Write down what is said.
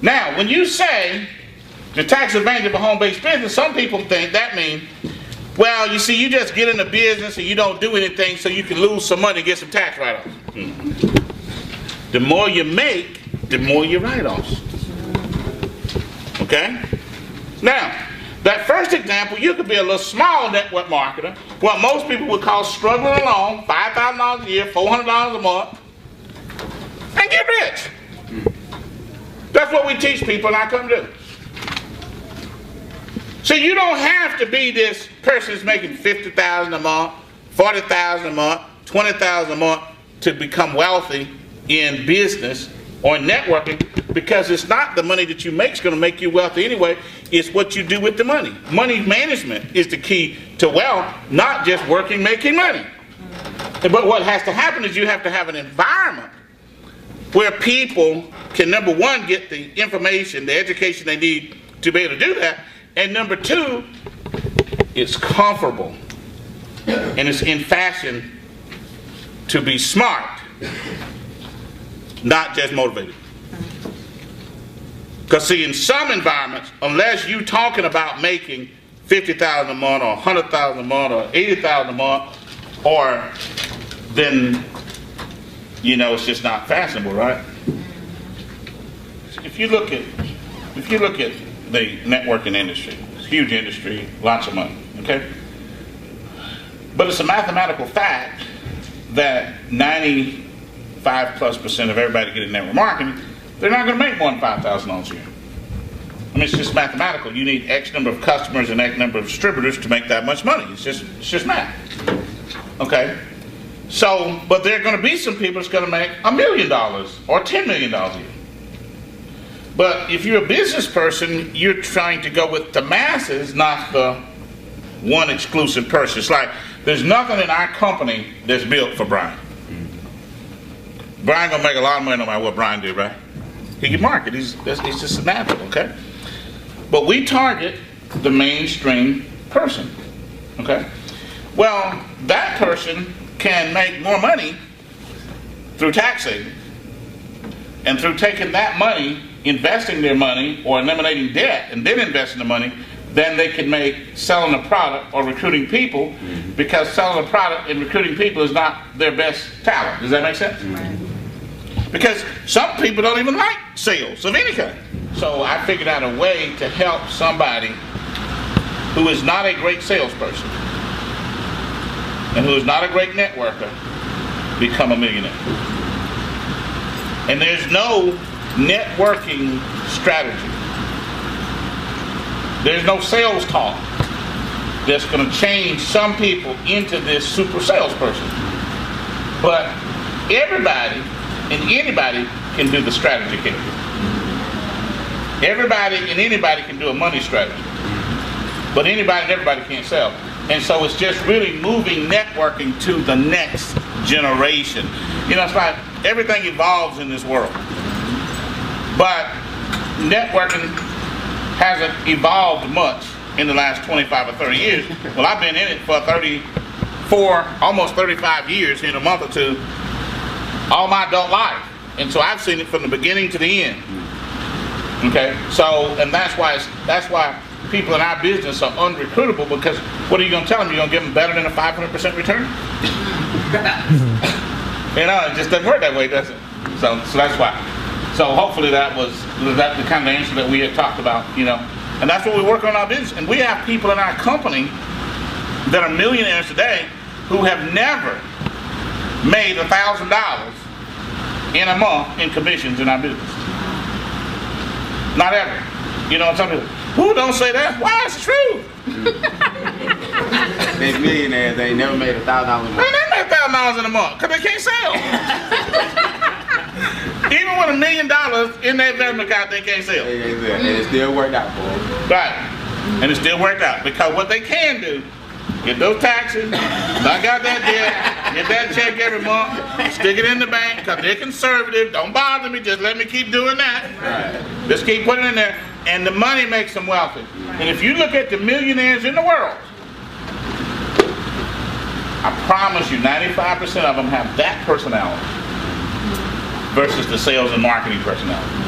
Now, when you say the tax advantage of a home-based business, some people think that means, well, you see, you just get in the business and you don't do anything so you can lose some money and get some tax write-offs. The more you make, the more your write-offs. Okay? Now, that first example, you could be a little small network marketer, what most people would call struggling along, $5,000 a year, $400 a month, and get rich. That's what we teach people, and I come to do. So you don't have to be this person who's making $50,000 a month, $40,000 a month, $20,000 a month to become wealthy in business or networking, because it's not the money that you make is going to make you wealthy anyway. It's what you do with the money. Money management is the key to wealth, not just working, making money. But what has to happen is you have to have an environment where people can, number one, get the information, the education they need to be able to do that, and number two, it's comfortable and it's in fashion to be smart, not just motivated. Because see, in some environments, unless you're talking about making $50,000 a month or $100,000 a month or $80,000 a month, or then, you know, it's just not fashionable, right? If you look at the networking industry, it's a huge industry, lots of money, okay? But it's a mathematical fact that 95+% of everybody getting network marketing, they're not going to make more than $5,000 a year. I mean, it's just mathematical. You need X number of customers and X number of distributors to make that much money. It's just math. Okay? So, but there are going to be some people that's going to make $1 million or $10 million a year. But if you're a business person, you're trying to go with the masses, not the one exclusive person. It's like, there's nothing in our company that's built for Brian. Brian gonna make a lot of money no matter what Brian did, right? He can market. He's just natural, okay? But we target the mainstream person, okay? Well, that person can make more money through tax saving and through taking that money, investing their money, or eliminating debt and then investing the money, than they can make selling a product or recruiting people, because selling a product and recruiting people is not their best talent. Does that make sense? Because some people don't even like sales of any kind. So I figured out a way to help somebody who is not a great salesperson and who is not a great networker become a millionaire. And there's no networking strategy. There's no sales talk that's going to change some people into this super salesperson. But everybody and anybody can do the strategy category. Everybody and anybody can do a money strategy. But anybody and everybody can't sell. And so it's just really moving networking to the next generation. You know, it's like everything evolves in this world. But networking hasn't evolved much in the last 25 or 30 years. Well, I've been in it for 34, almost 35 years in a month or two, all my adult life. And so I've seen it from the beginning to the end. Okay, so, and that's why people in our business are unrecruitable, because what are you going to tell them? You're going to give them better than a 500% return? You know, it just doesn't work that way, does it? So that's why. So hopefully that was the kind of answer that we had talked about, you know. And that's what we work on in our business. And we have people in our company that are millionaires today who have never made $1,000 in a month in commissions in our business. Not ever. You know, some people, who don't say that? Why? It's true. They're millionaires. They never made $1,000 a month. They never made $1,000 in a month because they can't sell. Even with $1 million in their investment account, they can't sell. And it still worked out for them. Right. And it still worked out, because what they can do, get those taxes, knock out that debt, get that check every month, stick it in the bank, because they're conservative. Don't bother me, just let me keep doing that. Right. Just keep putting it in there, and the money makes them wealthy. And if you look at the millionaires in the world, I promise you 95% of them have that personality versus the sales and marketing personality.